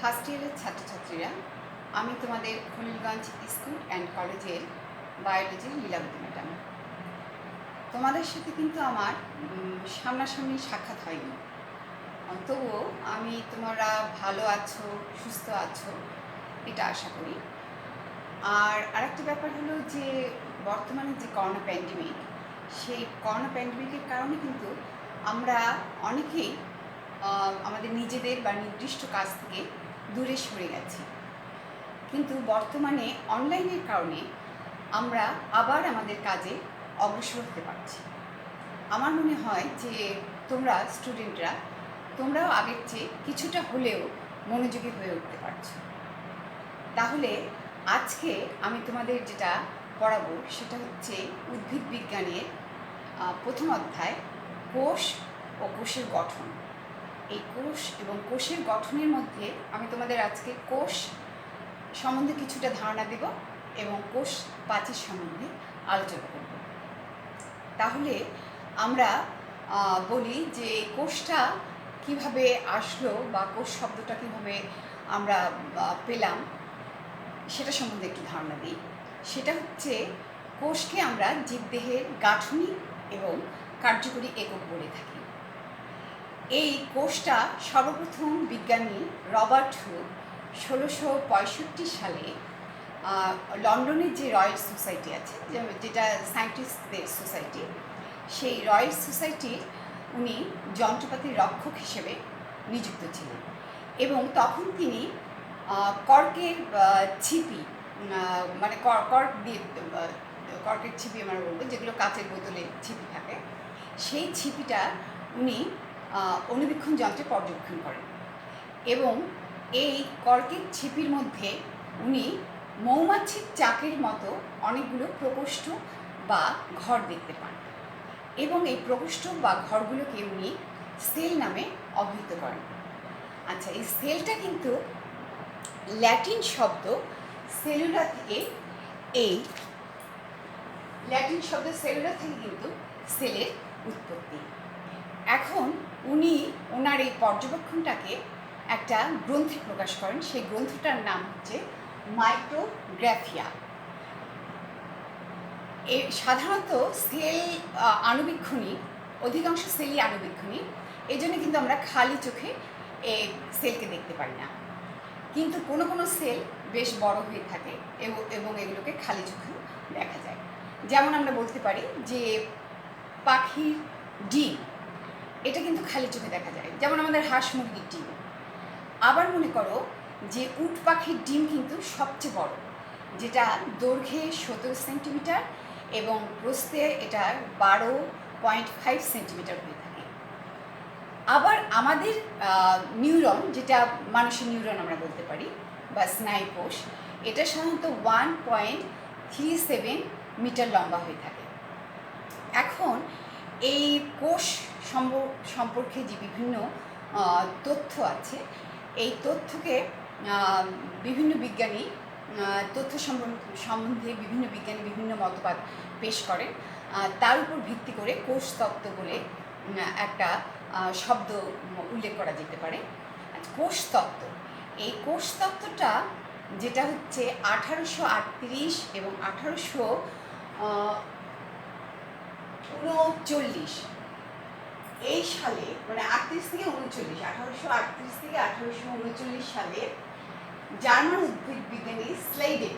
First ইয়ারের ছাত্রছাত্রীরা, আমি তোমাদের খলিলগঞ্জ স্কুল অ্যান্ড কলেজের বায়োলজির লীলাবতী ম্যাডাম। তোমাদের সাথে কিন্তু আমার সামনাসামনি সাক্ষাৎ হয়নি, তবুও আমি তোমরা ভালো আছো, সুস্থ আছো এটা আশা করি। আর আরেকটা ব্যাপার হলো যে বর্তমানে যে করোনা প্যান্ডেমিক, সেই করোনা প্যান্ডেমিকের কারণে কিন্তু আমরা অনেকেই আমাদের নিজেদের বা নির্দিষ্ট কাজ থেকে দূরে সরে গেছি। কিন্তু বর্তমানে অনলাইনের কারণে আমরা আবার আমাদের কাজে অগ্রসর হতে পারছি। আমার মনে হয় যে তোমরা স্টুডেন্টরা, তোমরাও আগের চেয়ে কিছুটা হলেও মনোযোগী হয়ে উঠতে পারছো। তাহলে আজকে আমি তোমাদের যেটা পড়াবো সেটা হচ্ছে উদ্ভিদ বিজ্ঞানের প্রথম অধ্যায়, কোষ ও কোষের গঠন। এই কোষ এবং কোষের গঠনের মধ্যে আমি তোমাদের আজকে কোষ সম্বন্ধে কিছুটা ধারণা দেব এবং কোষ প্রাচীর সম্বন্ধে আলোচনা করব। তাহলে আমরা বলি যে কোষটা কিভাবে আসলো বা কোষ শব্দটা কীভাবে আমরা পেলাম সেটা সম্বন্ধে একটু ধারণা দিই। সেটা হচ্ছে কোষকে আমরা জীবদেহের গাঠনিক এবং কার্যকরী একক বলে থাকি। এই কোষটা সর্বপ্রথম বিজ্ঞানী রবার্ট হুক 1665 সালে লন্ডনের যে রয়্যাল সোসাইটি আছে, যেটা সায়েন্টিস্টদের সোসাইটি, সেই রয়্যাল সোসাইটির উনি যন্ত্রপাতির রক্ষক হিসেবে নিযুক্ত ছিলেন এবং তখন তিনি কর্কের ছিপি, মানে কর্ক দিয়ে, কর্কের ছিপি আমরা বলবো, যেগুলো কাচের বোতলে ছিপি থাকে, সেই ছিপিটা উনি অণুবীক্ষণ যন্ত্রে পর্যবেক্ষণ করেন এবং এই কর্কের ছিপির মধ্যে উনি মৌমাছির চাকের মতো অনেকগুলো প্রকোষ্ঠ বা ঘর দেখতে পান এবং এই প্রকোষ্ঠ বা ঘরগুলোকে উনি সেল নামে অভিহিত করেন। আচ্ছা, এই সেলটা কিন্তু ল্যাটিন শব্দ সেলুলা থেকে, এই ল্যাটিন শব্দ সেলুলা থেকে কিন্তু সেলের উৎপত্তি। এখন উনি ওনার এই পর্যবেক্ষণটাকে একটা গ্রন্থে প্রকাশ করেন। সেই গ্রন্থটার নাম হচ্ছে মাইক্রোগ্রাফিয়া। সাধারণত সেল আণুবীক্ষণী, অধিকাংশ সেলই আণুবীক্ষণী, এই জন্য কিন্তু আমরা খালি চোখে এই সেলকে দেখতে পাই না, কিন্তু কোনো কোনো সেল বেশ বড় হয়ে থাকে এবং এগুলোকে খালি চোখেও দেখা যায়। যেমন আমরা বলতে পারি যে পাখির ডিম, এটা কিন্তু খালি চোখে দেখা যায়, যেমন আমাদের হাঁস মুরগির ডিম। আবার মনে করো যে উট পাখির ডিম কিন্তু সবচেয়ে বড়, যেটা দৈর্ঘ্যে 17 সেন্টিমিটার এবং প্রস্থে এটার 12.5 সেন্টিমিটার হয়ে থাকে। আবার আমাদের নিউরন, যেটা মানুষের নিউরন আমরা বলতে পারি, বা স্নায়ু কোষ, এটা সাধারণত 1.37 মিটার লম্বা হয়ে থাকে। এখন এই কোষ সম্পর্কে যে বিভিন্ন তথ্য আছে, এই তথ্যকে বিভিন্ন বিজ্ঞানী, তথ্য সম্বন্ধে বিভিন্ন বিজ্ঞানী বিভিন্ন মতবাদ পেশ করেন। তার উপর ভিত্তি করে কোষতত্ত্ব বলে একটা শব্দ উল্লেখ করা যেতে পারে। কোষতত্ত্ব, এই কোষতত্ত্বটা যেটা হচ্ছে 1838 এবং 1839 এই সালে, মানে 38 থেকে 39, 1838 থেকে 1839 সালে জার্মান উদ্ভিদ বিজ্ঞানী স্লেইডেন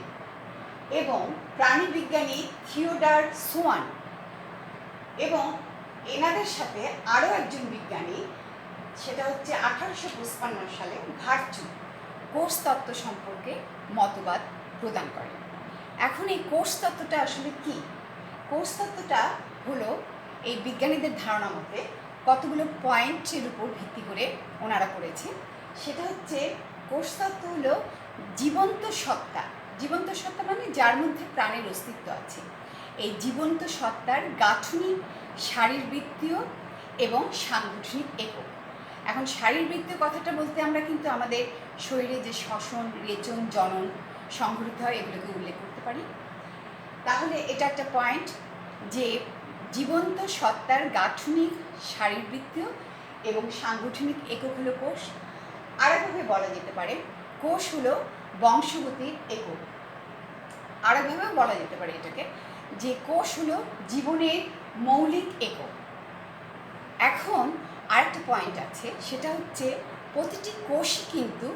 এবং প্রাণী বিজ্ঞানী থিওডর সোয়ান এবং এনাদের সাথে আরও একজন বিজ্ঞানী, সেটা হচ্ছে 1855 সালে ভার্চু, কোষতত্ত্ব সম্পর্কে মতবাদ প্রদান করেন। এখন এই কোষতত্ত্বটা আসলে কি? কোষতত্ত্বটা হলো এই বিজ্ঞানীদের ধারণা মতে কতগুলো পয়েন্টের উপর ভিত্তি করে ওনারা করেছে। সেটা হচ্ছে কোষতত্ত্ব হলো জীবন্ত সত্তা। জীবন্ত সত্তা মানে যার মধ্যে প্রাণের অস্তিত্ব আছে। এই জীবন্ত সত্তার গাঠনিক, শারীরবৃত্তীয় এবং সাংগঠনিক একক। এখন শারীরবৃত্তীয় কথাটা বলতে আমরা কিন্তু আমাদের শরীরে যে শ্বসন, রেচন, জনন সংঘটিত হয় এগুলোকে উল্লেখ করতে পারি। তাহলে এটা একটা পয়েন্ট যে জীবন্ত সত্তার গাঠনিক, শারীরবৃত্তীয় এবং সাংগঠনিক একক হলো কোষ। আরেকটা আরেকভাবে বলা যেতে পারে কোষ হলো বংশগতির একক। আরেকভাবেও বলা যেতে পারে এটাকে যে কোষ হলো জীবনের মৌলিক একক। এখন আরেকটা পয়েন্ট আছে, সেটা হচ্ছে প্রতিটি কোষই কিন্তু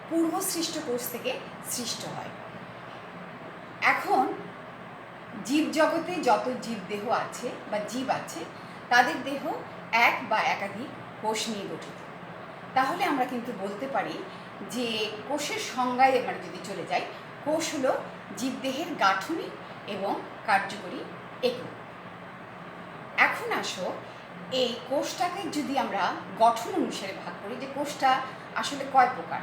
পূর্বসৃষ্ট কোষ থেকে সৃষ্ট হয়। এখন জীবজগতে যত জীবদেহ আছে বা জীব আছে তাদের দেহ এক বা একাধিক কোষ নিয়ে গঠিত। তাহলে আমরা কিন্তু বলতে পারি যে কোষের সংজ্ঞায় আমরা যদি চলে যাই, কোষ হলো জীবদেহের গাঠনিক এবং কার্যকরী একক। এখন আসো এই কোষটাকে যদি আমরা গঠন অনুসারে ভাগ করি, যে কোষটা আসলে কয় প্রকার,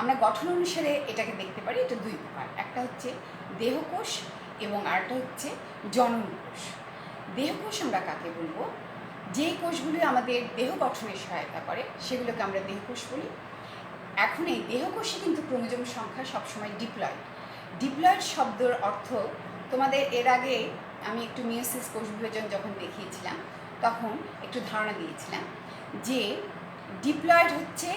আমরা গঠন অনুসারে এটাকে দেখতে পারি। এটা দুই প্রকার, একটা হচ্ছে দেহকোষ এবং আরেকটা হচ্ছে জনন কোষ। দেহকোষ আমরা কাকে বলবো? যে কোষগুলি আমাদের দেহ গঠনে সহায়তা করে সেগুলোকে আমরা দেহকোষ বলি। এখন এই দেহকোষে কিন্তু ক্রোমোজোম সংখ্যা সবসময় ডিপ্লয়েড। ডিপ্লয়েড শব্দের অর্থ তোমাদের এর আগে আমি একটু মিয়োসিস কোষ বিভাজন যখন দেখিয়েছিলাম তখন একটু ধারণা দিয়েছিলাম যে ডিপ্লয়েড হচ্ছে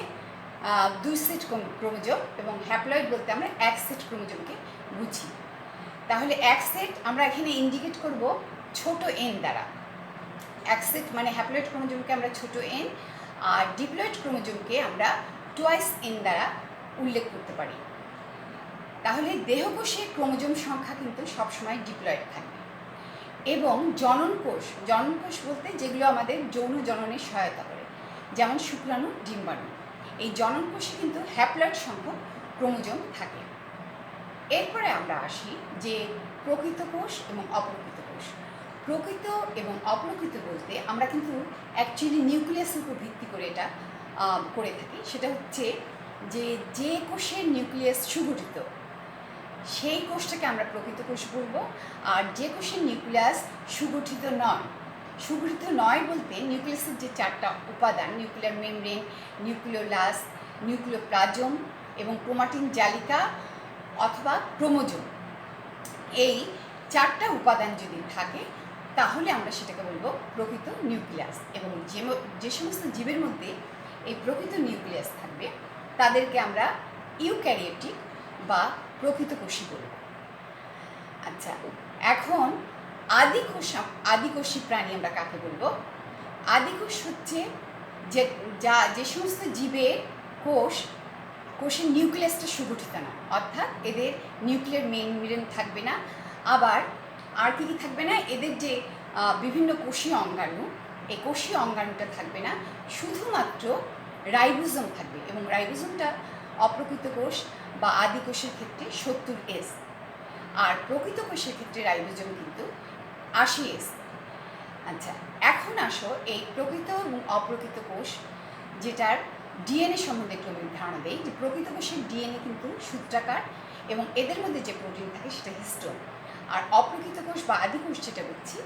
2 সেট ক্রোমোজোম এবং হ্যাপ্লয়েড বলতে আমরা 1 সেট ক্রোমোজোমকে বুঝি। তাহলে 1 সেট আমরা এখানে ইন্ডিকেট করব ছোট এন দ্বারা। 1 সেট মানে হ্যাপ্লয়েড ক্রোমোজোমকে আমরা ছোট এন, আর ডিপ্লয়েড ক্রোমোজোমকে আমরা টুয়াইস এন দ্বারা উল্লেখ করতে পারি। তাহলে দেহকোষের ক্রোমোজোম সংখ্যা কিন্তু সবসময় ডিপ্লয়েড থাকবে। এবং জনন কোষ বলতে যেগুলো আমাদের যৌন জননের সহায়তা করে, যেমন শুক্রাণু, ডিম্বাণু, এই জনন কোষে কিন্তু হ্যাপ্লয়েড সংখ্যক ক্রোমোজোম থাকে। এরপরে আমরা আসি যে প্রকৃত কোষ এবং অপ্রকৃত কোষ। প্রকৃত এবং অপ্রকৃত বলতে আমরা কিন্তু অ্যাকচুয়ালি নিউক্লিয়াসের উপর ভিত্তি করে এটা করে থাকি। সেটা হচ্ছে যে কোষের নিউক্লিয়াস সুগঠিত সেই কোষটাকে আমরা প্রকৃত কোষ বলবো, আর যে কোষের নিউক্লিয়াস সুগঠিত নয় বলতে নিউক্লিয়াসের যে 4টা উপাদান, নিউক্লিয়ার মেমব্রেন, নিউক্লিওলাস, নিউক্লিওপ্লাজম এবং ক্রোমাটিন জালিকা অথবা ক্রোমোজোম, এই 4টা উপাদান যদি থাকে তাহলে আমরা সেটাকে বলবো প্রকৃত নিউক্লিয়াস। এবং যে সমস্ত জীবের মধ্যে এই প্রকৃত নিউক্লিয়াস থাকবে তাদেরকে আমরা ইউক্যারিওটিক বা প্রকৃত কোষী বলব। আচ্ছা, এখন আদিকোষী প্রাণী আমরা কাকে বলবো? আদিকোষ হচ্ছে যে সমস্ত জীবের কোষের নিউক্লিয়াসটা সুগঠিত না, অর্থাৎ এদের নিউক্লিয়ার মেমব্রেন থাকবে না, আবার আর কি থাকবে না, এদের যে বিভিন্ন কোষীয় অঙ্গাণু, এই কোষীয় অঙ্গাণুটা থাকবে না, শুধুমাত্র রাইবোজোম থাকবে। এবং রাইবোজোমটা অপ্রকৃত কোষ বা আদি কোষের ক্ষেত্রে 70S, আর প্রকৃত কোষের ক্ষেত্রে রাইবোজোম কিন্তু 80S। আচ্ছা, এখন আসো এই প্রকৃত এবং অপ্রকৃত কোষ যেটার ডিএনএ সম্বন্ধে একটু আমি ধারণা দেই। যে প্রকৃত কোষের ডিএনএ কিন্তু সূত্রাকার এবং এদের মধ্যে যে প্রোটিন থাকে সেটা হিস্টোন, আর অপ্রকৃত কোষ বা আদি কোষ যেটা বলছি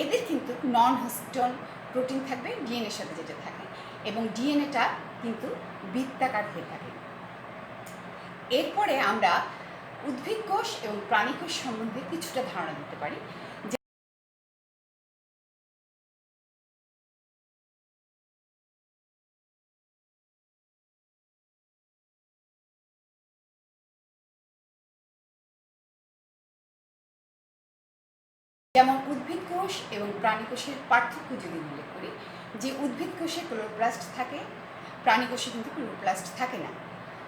এদের কিন্তু নন হিস্টোন প্রোটিন থাকবে ডিএনএর সাথে যেটা থাকে, এবং ডিএনএটা কিন্তু বৃত্তাকার হয়ে থাকে। এরপরে আমরা উদ্ভিদ কোষ এবং প্রাণী কোষ সম্বন্ধে কিছুটা ধারণা দিতে পারি। যেমন উদ্ভিদ কোষ এবং প্রাণী কোষের পার্থক্য যদি উল্লেখ করি, যে উদ্ভিদ কোষে ক্লোরোপ্লাস্ট থাকে, প্রাণী কোষে কিন্তু ক্লোরোপ্লাস্ট থাকে না।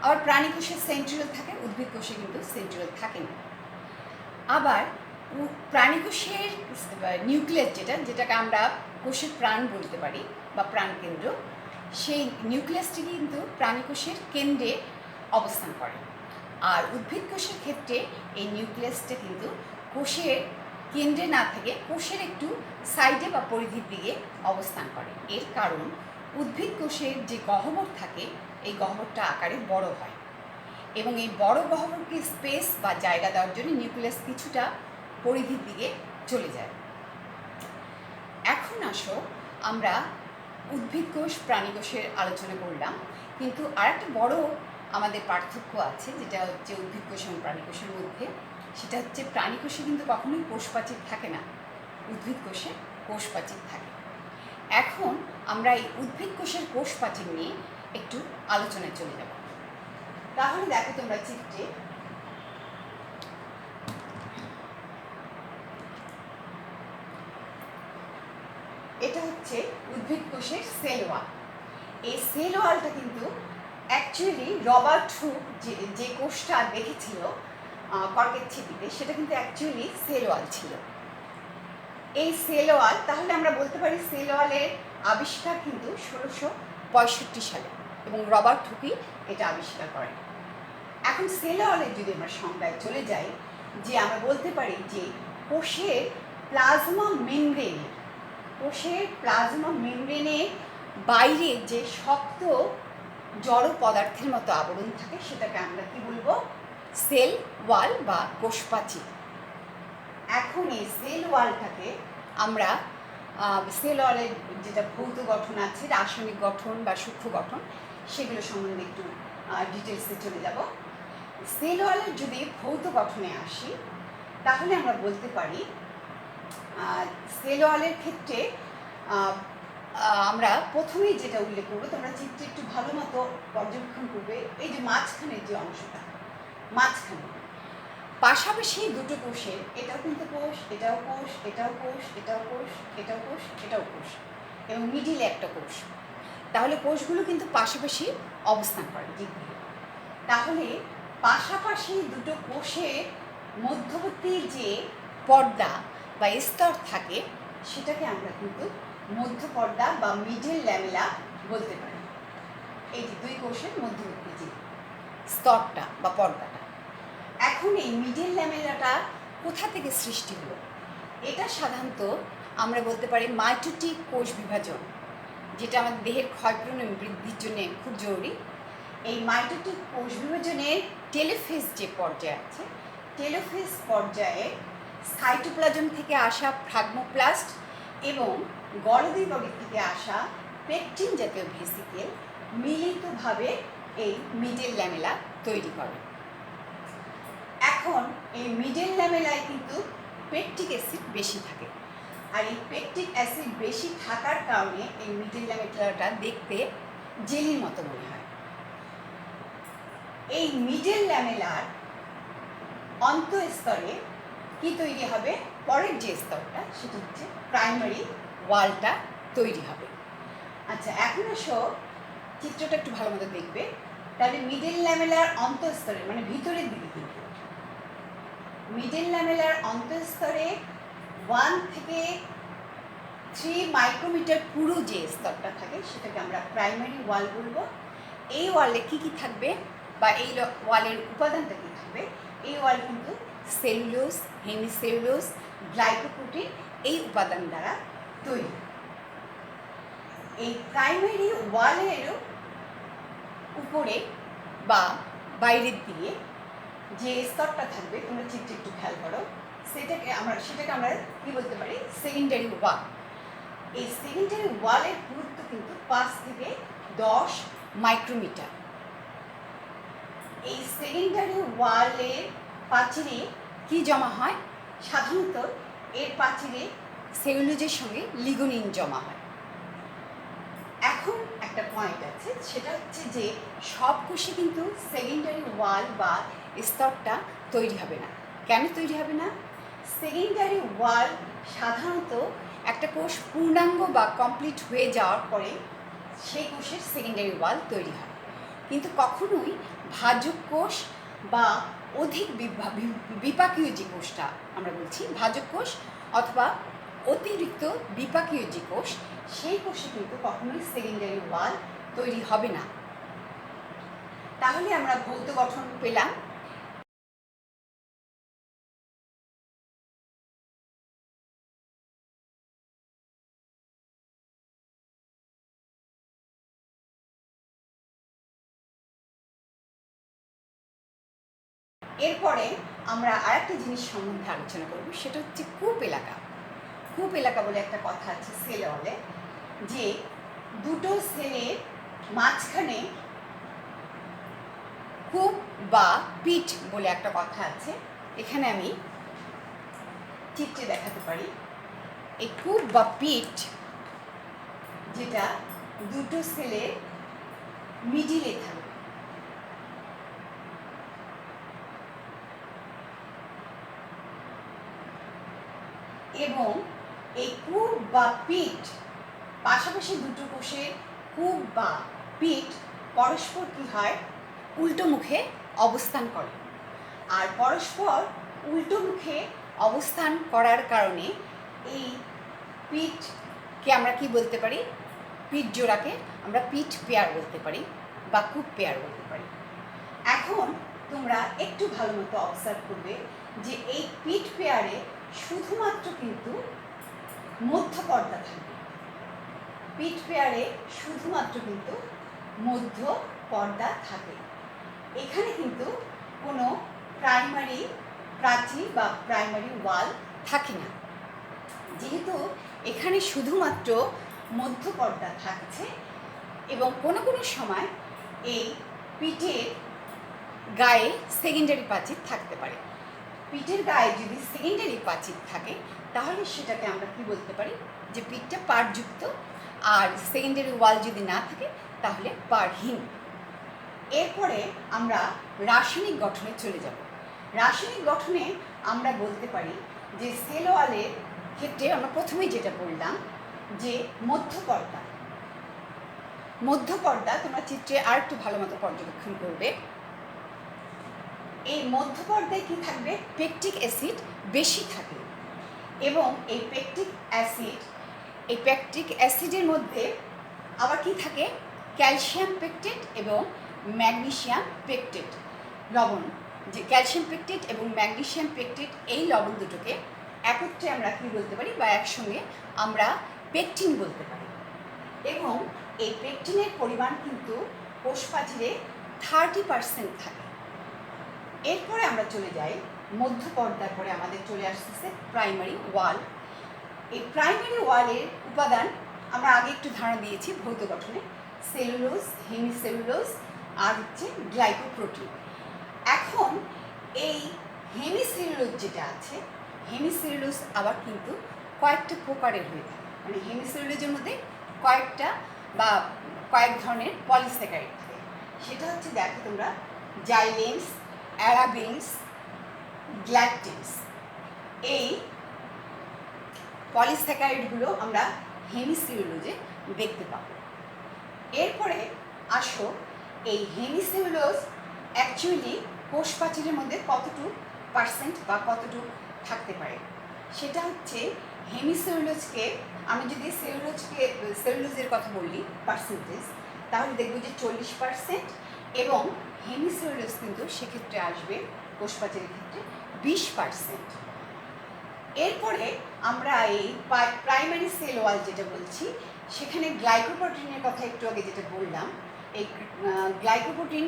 আবার প্রাণী কোষে সেন্ট্রিওল থাকে, উদ্ভিদ কোষে কিন্তু সেন্ট্রিওল থাকে না। আবার প্রাণী কোষের নিউক্লিয়াস যেটাকে আমরা কোষের প্রাণ বলতে পারি বা প্রাণকেন্দ্র, সেই নিউক্লিয়াসটি কিন্তু প্রাণী কোষের কেন্দ্রে অবস্থান করে। আর উদ্ভিদ কোষের ক্ষেত্রে এই নিউক্লিয়াসটা কিন্তু কোষের কেন্দ্রে না থেকে কোষের একটু সাইডে বা পরিধির দিকে অবস্থান করে। এর কারণ উদ্ভিদ কোষের যে গহ্বর থাকে এই গহ্বরটা আকারে বড় হয়, এবং এই বড় গহ্বরকে স্পেস বা জায়গা দেওয়ার জন্য নিউক্লিয়াস কিছুটা পরিধির দিকে চলে যায়। এখন আসো আমরা উদ্ভিদ কোষ প্রাণী কোষের আলোচনা করলাম, কিন্তু আরেকটা বড় আমাদের পার্থক্য আছে যেটা হচ্ছে উদ্ভিদ কোষ এবং প্রাণী কোষের মধ্যে। সেটা হচ্ছে প্রাণী কোষে কিন্তু কখনোই কোষপ্রাচীর থাকে না, উদ্ভিদ কোষে কোষপ্রাচীর থাকে। এখন আমরা এই উদ্ভিদ কোষের কোষপ্রাচীর নিয়ে একটু আলোচনায় চলে যাব। তাহলে দেখো তোমরা চিত্রে, এটা হচ্ছে উদ্ভিদ কোষের সেল ওয়াল। এই সেল ওয়ালটা কিন্তু অ্যাকচুয়ালি রবার্ট হুক যে কোষটা দেখেছিল কর্কের ছিপিতে, সেটা কিন্তু অ্যাকচুয়ালি সেল ওয়াল ছিল। এই সেল ওয়াল, তাহলে আমরা বলতে পারি সেল ওয়ালের আবিষ্কার কিন্তু 1665 সালে, এবং রবার্ট হুকই এটা আবিষ্কার করেন। এখন সেল ওয়ালের যদি আমরা সংজ্ঞায় চলে যাই, যে আমরা বলতে পারি যে কোষের প্লাজমা মেমব্রেনে, কোষের প্লাজমা মেমব্রেনের বাইরে যে শক্ত জড় পদার্থের মতো আবরণ থাকে, সেটাকে আমরা কি বলবো? সেল ওয়াল বা কোষপ্রাচীর। এখন এই সেল ওয়ালটাকে আমরা সেল ওয়ালের যেটা ভৌত গঠন আছে, রাসায়নিক গঠন বা সূক্ষ্ম গঠন, সেগুলো সম্বন্ধে একটু ডিটেলসে চলে যাব। সেল ওয়ালের যদি ভৌত গঠনে আসি, তাহলে আমরা বলতে পারি সেল ওয়ালের ক্ষেত্রে আমরা প্রথমেই যেটা উল্লেখ করবো, তোমরা চিত্রে একটু ভালো মতো পর্যবেক্ষণ করবে। এই যে মাঝখানের যে অংশটা, মাঝখানে পাশাপাশি দুটো কোষের, এটাও কিন্তু কোষ, এটাও কোষ, এটাও কোষ, এটাও কোষ, এটাও কোষ, এটাও কোষ, এবং মিডিলে একটা কোষ। তাহলে কোষগুলো কিন্তু পাশাপাশি অবস্থান করে দিকগুলো। তাহলে পাশাপাশি দুটো কোষের মধ্যবর্তী যে পর্দা বা স্তর থাকে, সেটাকে আমরা কিন্তু মধ্যপর্দা বা মিডল ল্যামেলা বলতে পারি। এই যে দুই কোষের মধ্যবর্তী যে স্তরটা বা পর্দাটা। এখন এই মিডল ল্যামেলাটা কোথা থেকে সৃষ্টি হলো? এটা সাধারণত আমরা বলতে পারি মাইটোটিক কোষ বিভাজন, যেটা আমাদের দেহের ক্ষয়পূরণ এবং বৃদ্ধির জন্য খুব জরুরি। এই মাইটোটিক কোষ বিভাজনের টেলোফেজ যে পর্যায়ে আছে, টেলোফেজ পর্যায়ে সাইটোপ্লাজম থেকে আসা ফ্রাগমোপ্লাস্ট এবং গলদীবগের থেকে আসা পেকটিন জাতীয় ভেসিকেল মিলিতভাবে এই মিডল ল্যামেলা তৈরি করে। এখন এই মিডল ল্যামেলায় কিন্তু পেকটিক অ্যাসিড বেশি থাকে, আর এই পেকটিক অ্যাসিড বেশি থাকার কারণে এই মিডল ল্যামেলাটা দেখতে জেলির মতো মনে হয়। এই মিডল ল্যামেলার অন্তঃস্তরে কি তৈরি হবে? পরের যে স্তরটা, সেটা হচ্ছে প্রাইমারি ওয়ালটা তৈরি হবে। আচ্ছা, এখন আসো চিত্রটা একটু ভালো মতো দেখবে। তাহলে মিডল ল্যামেলার অন্তঃস্তরে, মানে ভিতরের দিকে, কিন্তু মিডল ল্যামেলার অন্তঃস্তরে 1 থেকে 3 মাইক্রোমিটার পুরো যে স্তরটা থাকে, সেটাকে আমরা প্রাইমারি ওয়াল বলবো। এই ওয়ালে কি কি থাকবে, বা এই ওয়ালের উপাদানটা কি থাকবে? এই ওয়াল কিন্তু সেলুলোজ, হেমিসেলুলোজ, গ্লাইকোপ্রোটিন এই উপাদান দ্বারা তৈরি। এই প্রাইমারি ওয়ালের উপরে বা বাইরের দিকে যে স্তরটা থাকবে, তোমরা চিত্রে একটু খেয়াল করো, সেটাকে আমরা কি বলতে পারি? সেকেন্ডারি ওয়াল। এই সেকেন্ডারি ওয়ালের পুরুত্ব কিন্তু 5 থেকে 10 মাইক্রোমিটার। এই সেকেন্ডারি ওয়ালের প্রাচীরে কি জমা হয়? সাধারণত এর প্রাচীরে সেলুলোজের সঙ্গে লিগনিন জমা হয়। এখন একটা পয়েন্ট আছে, সেটা হচ্ছে যে সব কোষে কিন্তু সেকেন্ডারি ওয়াল বা স্তরটা তৈরি হবে না। কেন তৈরি হবে না? সেকেন্ডারি ওয়াল সাধারণত একটা কোষ পূর্ণাঙ্গ বা কমপ্লিট হয়ে যাওয়ার পরে সেই কোষের সেকেন্ডারি ওয়াল তৈরি হয়। কিন্তু কখনোই ভাজক কোষ বা অধিক বিপাকীয় যে কোষটা আমরা বলছি ভাজক কোষ, অথবা অতিরিক্ত বিপাকীয় যে কোষ, সেই কোষে কিন্তু কখনোই সেকেন্ডারি ওয়াল তৈরি হবে না। তাহলে আমরা ভৌত গঠন পেলাম। এরপরে আমরা আরেকটা জিনিস সম্বন্ধে আলোচনা করব, সেটা হচ্ছে কূপ এলাকা। কূপ এলাকা বলে একটা কথা আছে সেল ওয়ালে, যে দুটো সেলের মাঝখানে কূপ বা পিঠ বলে একটা কথা আছে। এখানে আমি চিত্রে দেখাতে পারি। এই কূপ বা পিঠ, যেটা দুটো সেলের মিডিলে থাকবে। এবং এই কূপ বা পিঠ, পাশাপাশি দুটো কোষের কূপ বা পিঠ পরস্পর কি হয়, উল্টো মুখে অবস্থান করে। আর পরস্পর উল্টো মুখে অবস্থান করার কারণে এই পিঠকে আমরা কি বলতে পারি, পিঠ জোড়াকে আমরা পিঠ পেয়ার বলতে পারি বা কূপ পেয়ার বলতে পারি। এখন তোমরা একটু ভালো মতো অবজার্ভ করবে যে এই পিঠ পেয়ারে শুধুমাত্র কিন্তু মধ্য পর্দা থাকবে। পিঠ পেয়ারে শুধুমাত্র কিন্তু মধ্য পর্দা থাকে। এখানে কিন্তু কোনো প্রাইমারি প্রাচীর বা প্রাইমারি ওয়াল থাকে না। যেহেতু এখানে শুধুমাত্র মধ্য পর্দা থাকছে এবং কোনো কোনো সময় এই পিঠের গায়ে সেকেন্ডারি প্রাচীর থাকতে পারে। পিঠের গায়ে যদি সেকেন্ডারি প্রাচীর থাকে তাহলে সেটাকে আমরা কি বলতে পারি, যে পিঠটা পাড়যুক্ত। আর সেকেন্ডারি ওয়াল যদি না থাকে তাহলে পাড়হীন। এরপরে আমরা রাসায়নিক গঠনে চলে যাব। রাসায়নিক গঠনে আমরা বলতে পারি যে সেল ওয়ালের ক্ষেত্রে আমরা প্রথমেই যেটা বললাম যে মধ্যপর্দা তোমরা চিত্রে আর একটু ভালো মতো পর্যবেক্ষণ করবে। এই মধ্যপর্দায় কি থাকবে, পেকটিক অ্যাসিড বেশি থাকে। এবং এই পেকটিক অ্যাসিডের মধ্যে আবার কি থাকে, ক্যালসিয়াম পেকটেট এবং ম্যাগনেসিয়াম পেকটেট লবণ। যে ক্যালসিয়াম পেকটেট এবং ম্যাগনেসিয়াম পেকটেট এই লবণ দুটোকে একত্রে আমরা কি বলতে পারি বা একসঙ্গে আমরা পেকটিন বলতে পারি। এবং এই পেকটিনের পরিমাণ কিন্তু কোষ প্রাচীরে 30% থাকে। এরপরে আমরা চলে যাই মধ্য পর্দার পরে আমাদের চলে আসতেছে প্রাইমারি ওয়াল। এই প্রাইমারি ওয়ালের উপাদান আমরা আগে একটু ধারণা দিয়েছি ভৌত গঠনে, সেলুলোজ, হেমিসেলুলোজ আর হচ্ছে গ্লাইকোপ্রোটিন। এখন এই হেমিসেলুলোজ যেটা আছে, হেমিসেলুলোজ আবার কিন্তু কয়েকটা প্রকারের হয়ে থাকে। মানে হেমিসেলুলোজের মধ্যে কয়েকটা বা কয়েক ধরনের পলিস্যাকারাইড থাকে। সেটা হচ্ছে দেখো তোমরা, জাইলেন্স, অ্যারাবিনস, গ্ল্যাকটিনস। এই পলিস্যাকারাইডগুলো আমরা হেমিসেলুলোজে দেখতে পাবো। এরপরে আসো এই হেমিসেলুলোজ অ্যাকচুয়ালি কোষ প্রাচীরের মধ্যে কতটুকু পার্সেন্ট বা কতটুকু থাকতে পারে। সেটা হচ্ছে হেমিসেলুলোজকে আমি যদি সেলুলোজের কথা বলি পার্সেন্টেজ, তাহলে দেখব যে 40%। এবং হেমিসেলুলোজ কিন্তু সেক্ষেত্রে আসবে কোষ প্রাচীরের ক্ষেত্রে 20%। এরপরে আমরা এই প্রাইমারি সেল ওয়াল যেটা বলছি, সেখানে গ্লাইকোপ্রোটিনের কথা একটু আগে যেটা বললাম, এই গ্লাইকোপ্রোটিন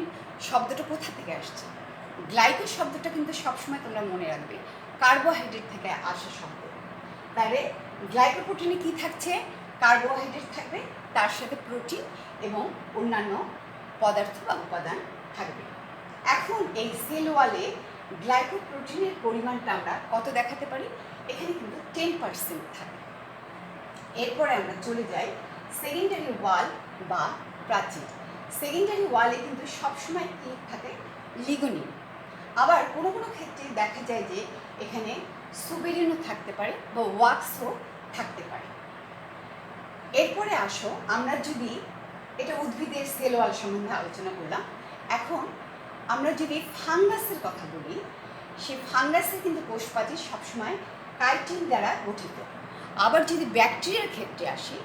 শব্দটা কোথা থেকে আসছে। গ্লাইকো শব্দটা কিন্তু সবসময় তোমরা মনে রাখবে কার্বোহাইড্রেট থেকে আসা শব্দ। তাহলে গ্লাইকোপ্রোটিনে কি থাকছে, কার্বোহাইড্রেট থাকবে, তার সাথে প্রোটিন এবং অন্যান্য পদার্থ বা উপাদান থাকবে। এখন এই সেল ওয়ালে গ্লাইকোপ্রোটিনের পরিমাণটা আমরা কত দেখাতে পারি, এখানে কিন্তু 10% থাকে। এরপরে আমরা চলে যাই সেকেন্ডারি ওয়াল বা প্রাচীর। সেকেন্ডারি ওয়ালে কিন্তু সবসময় কি থাকে, লিগনিন। আবার কোনো কোনো ক্ষেত্রে দেখা যায় যে এখানে সুবেরিনও থাকতে পারে বা ওয়াক্সও থাকতে পারে। এরপরে আসো আমরা যদি এটা উদ্ভিদের সেল ওয়াল সম্বন্ধে আলোচনা করলাম। এখন আমরা যদি ফাঙ্গাসের কথা বলি, সেই ফাঙ্গাসের কিন্তু কোষ প্রাচীর সবসময় কাইটিন দ্বারা গঠিত। আবার যদি ব্যাকটেরিয়ার ক্ষেত্রে আসি,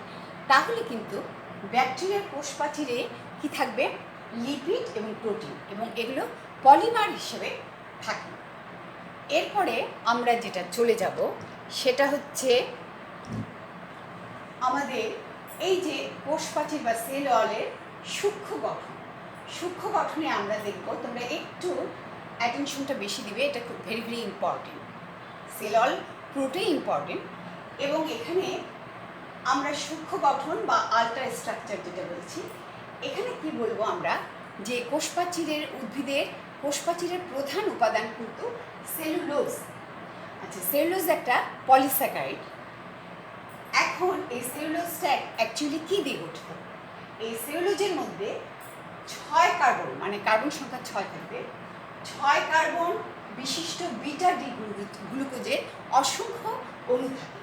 তাহলে কিন্তু ব্যাকটেরিয়ার কোষ প্রাচীরে কি থাকবে, লিপিড এবং প্রোটিন, এবং এগুলো পলিমার হিসেবে থাকে। এরপরে আমরা যেটা চলে যাব সেটা হচ্ছে আমাদের এই যে কোষ প্রাচীর বা সেল ওয়ালের সূক্ষ্ম গঠন। সূক্ষ্ম গঠনে আমরা দেখব, তোমরা একটু অ্যাটেনশনটা বেশি দিবে, এটা খুব very very important. Cell wall পুরোটাই ইম্পর্টেন্ট। এবং এখানে আমরা সূক্ষ্ম গঠন বা আল্ট্রা স্ট্রাকচার যেটা বলছি, এখানে কি বলবো আমরা, যে কোষ প্রাচীরের উদ্ভিদের কোষ প্রাচীরের প্রধান উপাদান কিন্তু সেলুলোজ। আচ্ছা, সেলুলোজ একটা পলিস্যাকারাইড। এখন এই সেলুলোজটা অ্যাকচুয়ালি কী দিয়ে গঠিত, এই সেলুলোজের মধ্যে 6 কার্বন, মানে কার্বন সংখ্যা 6 থাকবে, 6 কার্বন বিশিষ্ট বিটা ডি গ্লুকোজের অসংখ্য অণু থাকে।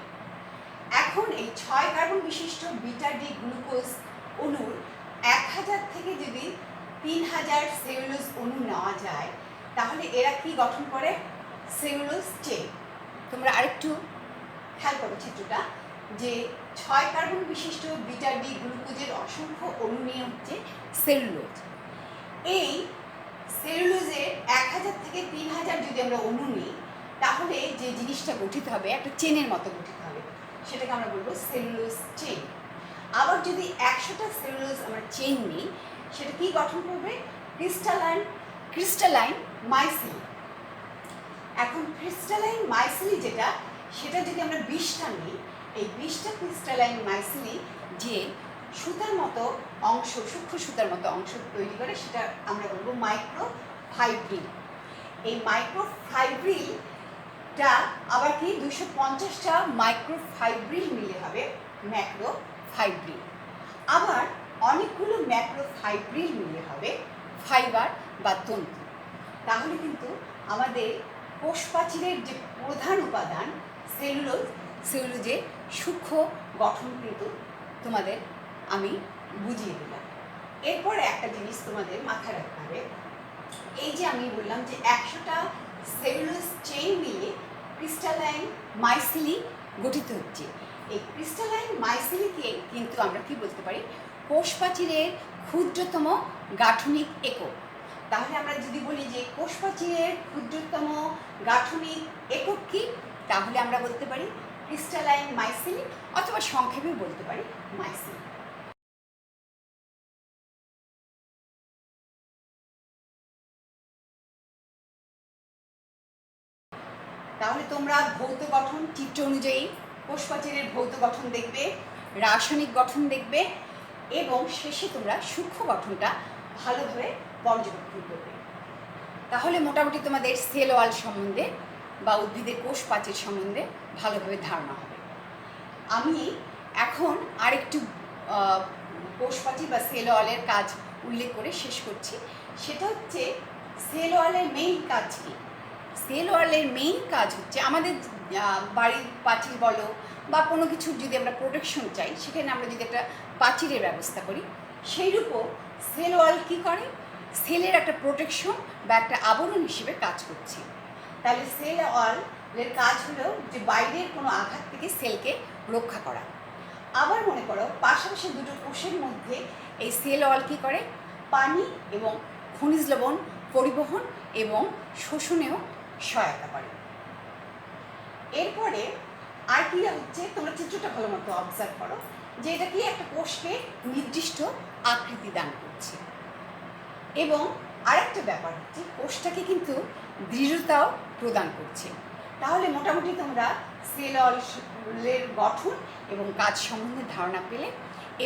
এখন এই 6 কার্বন বিশিষ্ট বিটা ডি গ্লুকোজ অণুর 1000 থেকে যদি 3000 সেলুলোজ অণু নেওয়া যায়, তাহলে এরা কি গঠন করে? Cellulose chain. তোমরা আরেকটু খেয়াল করো চিত্রটা, যে 6 কার্বন বিশিষ্ট বিটা ডি গ্লুকোজের অসংখ্য অণু নিয়ে হচ্ছে সেলুলোজ। এই সেলুলোজের 1000 থেকে 3000 যদি আমরা অণু নিই, তাহলে যে জিনিসটা গঠিত হবে একটা চেনের মতো গঠিত হবে, সেটাকে আমরা বলবো সেলুলোজ চেইন। আবার যদি 100টা সেলুলোজ আমরা চেইন নিই, সেটা কি গঠন করবে? ক্রিস্টালাইন মাইসিলি। এখন ক্রিস্টালাইন মাইসিলি যেটা, সেটা যদি আমরা 20টা নিই, এই 20টা ক্রিস্টালাইন মাইসিলি যে সুতার মতো অংশ, সূক্ষ্ম সুতার মতো অংশ তৈরি করে, সেটা আমরা বলবো মাইক্রোফাইব্রিল। এই মাইক্রোফাইব্রিলটা আবার কি 250টা মাইক্রোফাইব্রিল মিলে হবে ম্যাক্রোফাইব্রিল। আবার অনেকগুলো ম্যাক্রোফাইব্রিল মিলে হবে ফাইবার বা তন্তু। তাহলে কিন্তু আমাদের কোষ প্রাচীরের যে প্রধান উপাদান সেলুলোজের সূক্ষ্ম গঠন কিন্তু তোমাদের আমি বুঝিয়ে দিলাম। এরপরে একটা জিনিস তোমাদের মাথায় রাখতে হবে, এই যে আমি বললাম যে 100টা সেলুলোজ চেইন মিলে ক্রিস্টালাইন মাইসিলি গঠিত হচ্ছে। এই ক্রিস্টালাইন মাইসিলিকে কিন্তু আমরা কি বলতে পারি? কোষ প্রাচীরের ক্ষুদ্রতম গাঠনিক একক। তাহলে আমরা যদি বলি যে কোষ প্রাচীরের ক্ষুদ্রতম গাঠনিক একক কি, তাহলে আমরা বলতে পারি ক্রিস্টালাইন মাইসিলি, অথবা সংক্ষেপে বলতে পারি মাইসিলি। তাহলে তোমরা ভৌত গঠন চিত্র অনুযায়ী কোষ প্রাচীরের ভৌত গঠন দেখবে, রাসায়নিক গঠন দেখবে, এবং শেষে তোমরা সূক্ষ্ম গঠনটা ভালোভাবে পর্যবেক্ষণ করবে। তাহলে মোটামুটি তোমাদের সেল ওয়াল সম্বন্ধে বা উদ্ভিদের কোষ প্রাচীর সম্বন্ধে ভালোভাবে ধারণা হবে। আমি এখন আরেকটু কোষ প্রাচীর বা সেল ওয়ালের কাজ উল্লেখ করে শেষ করছি। সেটা হচ্ছে সেল ওয়ালের মেইন কাজ কি? সেল ওয়ালের মেইন কাজ হচ্ছে আমাদের বাড়ির প্রাচীর বলো বা কোনো কিছুর যদি আমরা প্রোটেকশন চাই, সেখানে আমরা যদি একটা প্রাচীরের ব্যবস্থা করি, সেইরূপও সেল ওয়াল কী করে? সেলের একটা প্রোটেকশন বা একটা আবরণ হিসেবে কাজ করছে। তাহলে সেল ওয়ালের কাজ হলো যে বাইরের কোনো আঘাত থেকে সেলকে রক্ষা করা। আবার মনে করো পাশাপাশি দুটো কোষের মধ্যে এই সেল ওয়াল কী করে? পানি এবং খনিজ লবণ পরিবহন এবং শোষণেও সহায়তা করে। এরপরে আর কি হচ্ছে, তোমরা চিত্রটা ভালো মতো অবজার্ভ করো, যে এটা কি একটা কোষকে নির্দিষ্ট আকৃতি দান করছে। এবং আরেকটা ব্যাপার হচ্ছে কোষটাকে কিন্তু দৃঢ়তাও প্রদান করছে। তাহলে মোটামুটি তোমরা সেল ওয়ালের গঠন এবং কাজ সম্বন্ধে ধারণা পেলে।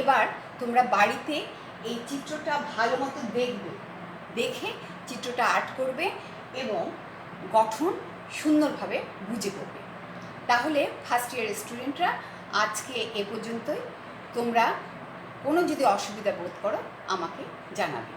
এবার তোমরা বাড়িতে এই চিত্রটা ভালো মতো দেখবে, দেখে চিত্রটা আর্ট করবে এবং গঠন সুন্দরভাবে বুঝে করবে। তাহলে ফার্স্ট ইয়ারের স্টুডেন্টরা আজকে এ পর্যন্তই। তোমরা কোনো যদি অসুবিধা বোধ করো আমাকে জানাবে।